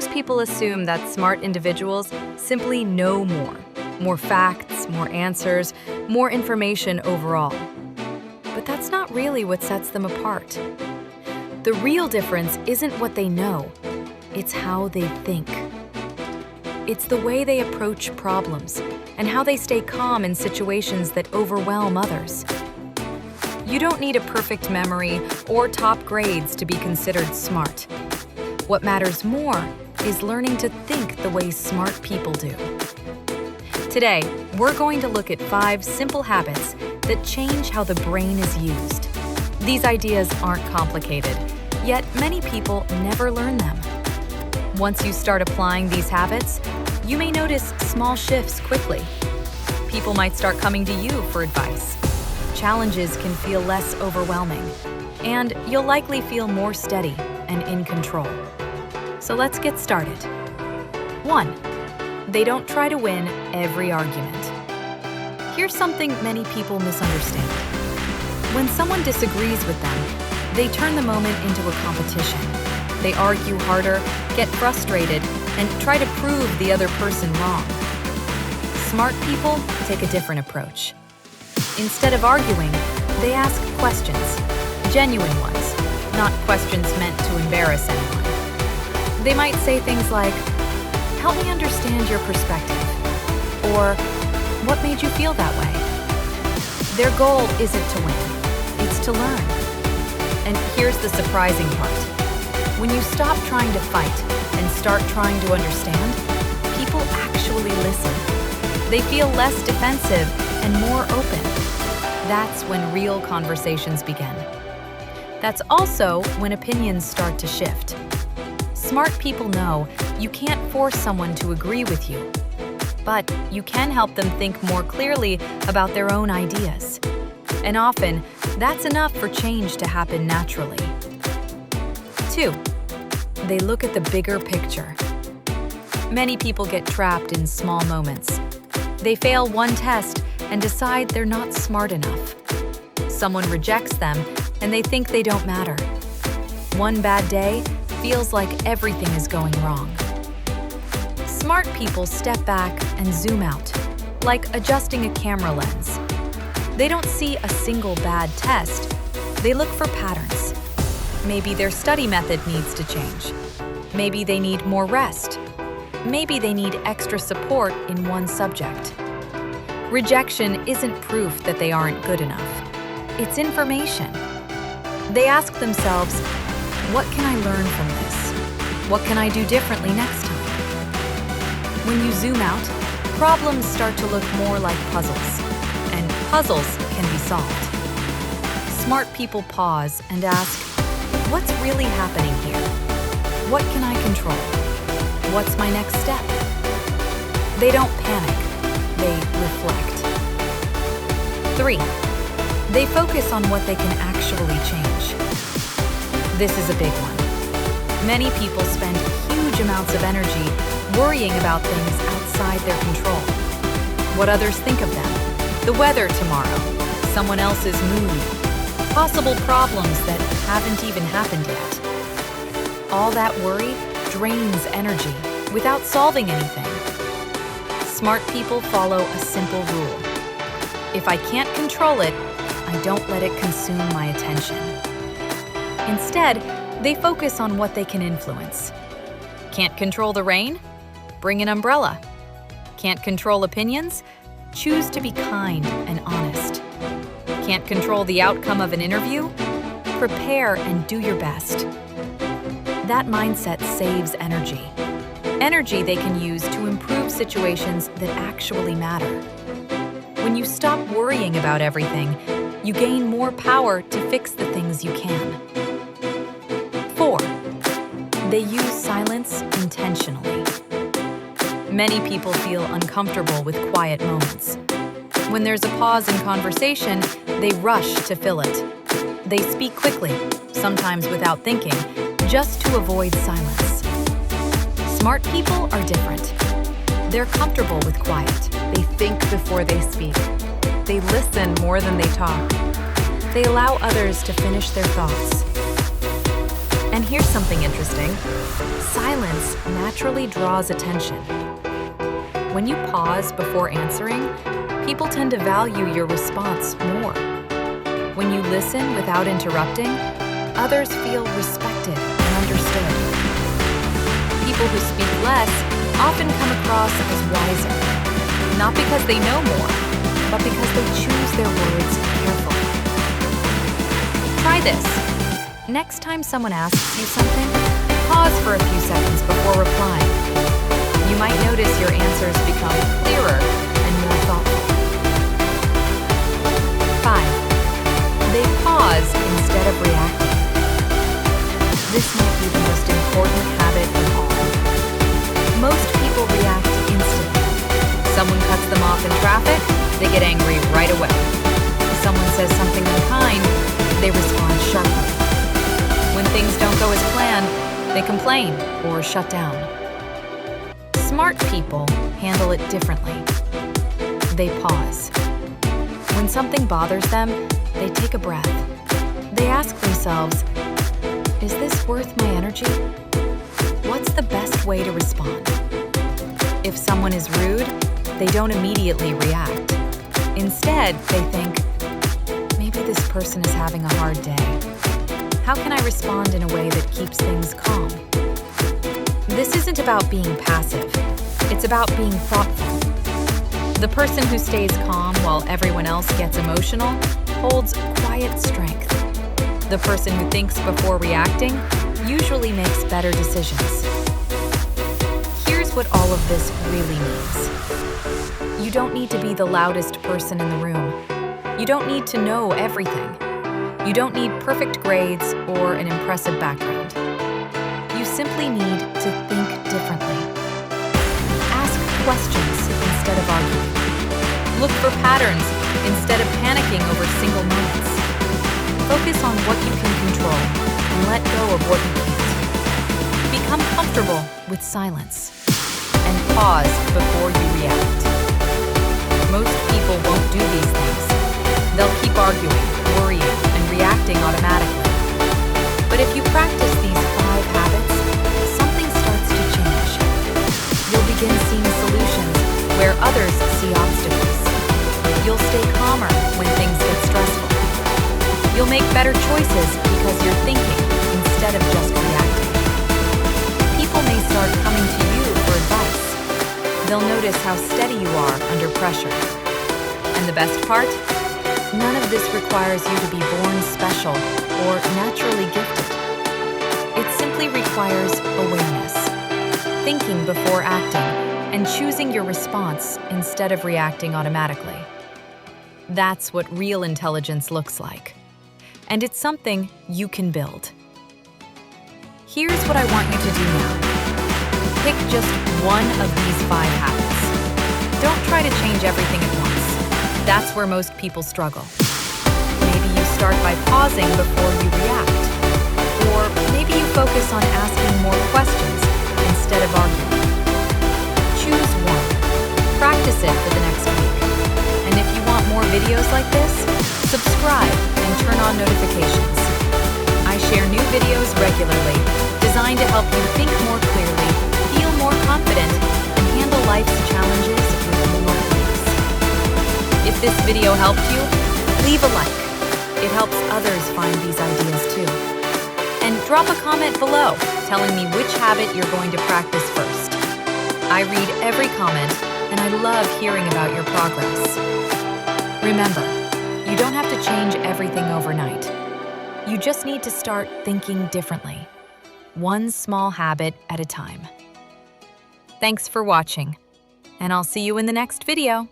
Most people assume that smart individuals simply know more facts, more answers, more information overall. But that's not really what sets them apart. The real difference isn't what they know, it's how they think. It's the way they approach problems and how they stay calm in situations that overwhelm others. You don't need a perfect memory or top grades to be considered smart. What matters more is learning to think the way smart people do. Today, we're going to look at 5 simple habits that change how the brain is used. These ideas aren't complicated, yet many people never learn them. Once you start applying these habits, you may notice small shifts quickly. People might start coming to you for advice. Challenges can feel less overwhelming, and you'll likely feel more steady and in control. So let's get started. 1. They don't try to win every argument. Here's something many people misunderstand. When someone disagrees with them, they turn the moment into a competition. They argue harder, get frustrated, and try to prove the other person wrong. Smart people take a different approach. Instead of arguing, they ask questions, genuine ones, not questions meant to embarrass anyone. They might say things like, "Help me understand your perspective," or "What made you feel that way?" Their goal isn't to win, it's to learn. And here's the surprising part. When you stop trying to fight and start trying to understand, people actually listen. They feel less defensive and more open. That's when real conversations begin. That's also when opinions start to shift. Smart people know you can't force someone to agree with you, but you can help them think more clearly about their own ideas. And often, that's enough for change to happen naturally. 2. They look at the bigger picture. Many people get trapped in small moments. They fail one test and decide they're not smart enough. Someone rejects them and they think they don't matter. One bad day feels like everything is going wrong. Smart people step back and zoom out, like adjusting a camera lens. They don't see a single bad test. They look for patterns. Maybe their study method needs to change. Maybe they need more rest. Maybe they need extra support in one subject. Rejection isn't proof that they aren't good enough. It's information. They ask themselves, what can I learn from this? What can I do differently next time? When you zoom out, problems start to look more like puzzles, and puzzles can be solved. Smart people pause and ask, what's really happening here? What can I control? What's my next step? They don't panic, they reflect. 3. They focus on what they can actually change. This is a big one. Many people spend huge amounts of energy worrying about things outside their control. What others think of them, the weather tomorrow, someone else's mood, possible problems that haven't even happened yet. All that worry drains energy without solving anything. Smart people follow a simple rule. If I can't control it, I don't let it consume my attention. Instead, they focus on what they can influence. Can't control the rain? Bring an umbrella. Can't control opinions? Choose to be kind and honest. Can't control the outcome of an interview? Prepare and do your best. That mindset saves energy. Energy they can use to improve situations that actually matter. When you stop worrying about everything, you gain more power to fix the things you can. 4. They use silence intentionally. Many people feel uncomfortable with quiet moments. When there's a pause in conversation, they rush to fill it. They speak quickly, sometimes without thinking, just to avoid silence. Smart people are different. They're comfortable with quiet. They think before they speak. They listen more than they talk. They allow others to finish their thoughts. And here's something interesting. Silence naturally draws attention. When you pause before answering, people tend to value your response more. When you listen without interrupting, others feel respected and understood. People who speak less often come across as wiser, not because they know more, but because they choose their words carefully. Try this. Next time someone asks you something, pause for a few seconds before replying. You might notice your answers become clearer and more thoughtful. 5. They pause instead of reacting. This might be the most important habit of all. Most people react instantly. Someone cuts them off in traffic, they get angry right away. Someone says something unkind, they respond sharply. When things don't go as planned, they complain or shut down. Smart people handle it differently. They pause. When something bothers them, they take a breath. They ask themselves, is this worth my energy? What's the best way to respond? If someone is rude, they don't immediately react. Instead, they think, maybe this person is having a hard day. How can I respond in a way that keeps things calm? This isn't about being passive. It's about being thoughtful. The person who stays calm while everyone else gets emotional holds quiet strength. The person who thinks before reacting usually makes better decisions. Here's what all of this really means. You don't need to be the loudest person in the room. You don't need to know everything. You don't need perfect grades or an impressive background. You simply need to think differently. Ask questions instead of arguing. Look for patterns instead of panicking over single moments. Focus on what you can control and let go of what you can't. Become comfortable with silence and pause before you react. Most people won't do these things. They'll keep arguing, worrying, and reacting automatically. But if you practice these 5 habits, something starts to change. You'll begin seeing solutions where others see obstacles. You'll stay calmer when things get stressful. You'll make better choices because you're thinking instead of just reacting. People may start coming to you for advice. They'll notice how steady you are under pressure. And the best part? None of this requires you to be born special or naturally gifted. It simply requires awareness, thinking before acting, and choosing your response instead of reacting automatically. That's what real intelligence looks like. And it's something you can build. Here's what I want you to do now. Pick just one of these 5 habits. Don't try to change everything at once. That's where most people struggle. Maybe you start by pausing before you react. Or maybe you focus on asking more questions instead of arguing. Choose one. Practice it for the next week. And if you want more videos like this, subscribe and turn on notifications. I share new videos regularly, designed to help you think more clearly, feel more confident, and handle life's challenges with more ease. If this video helped you, leave a like. It helps others find these ideas too. And drop a comment below telling me which habit you're going to practice first. I read every comment, and I love hearing about your progress. Remember, you don't have to change everything overnight. You just need to start thinking differently, one small habit at a time. Thanks for watching, and I'll see you in the next video.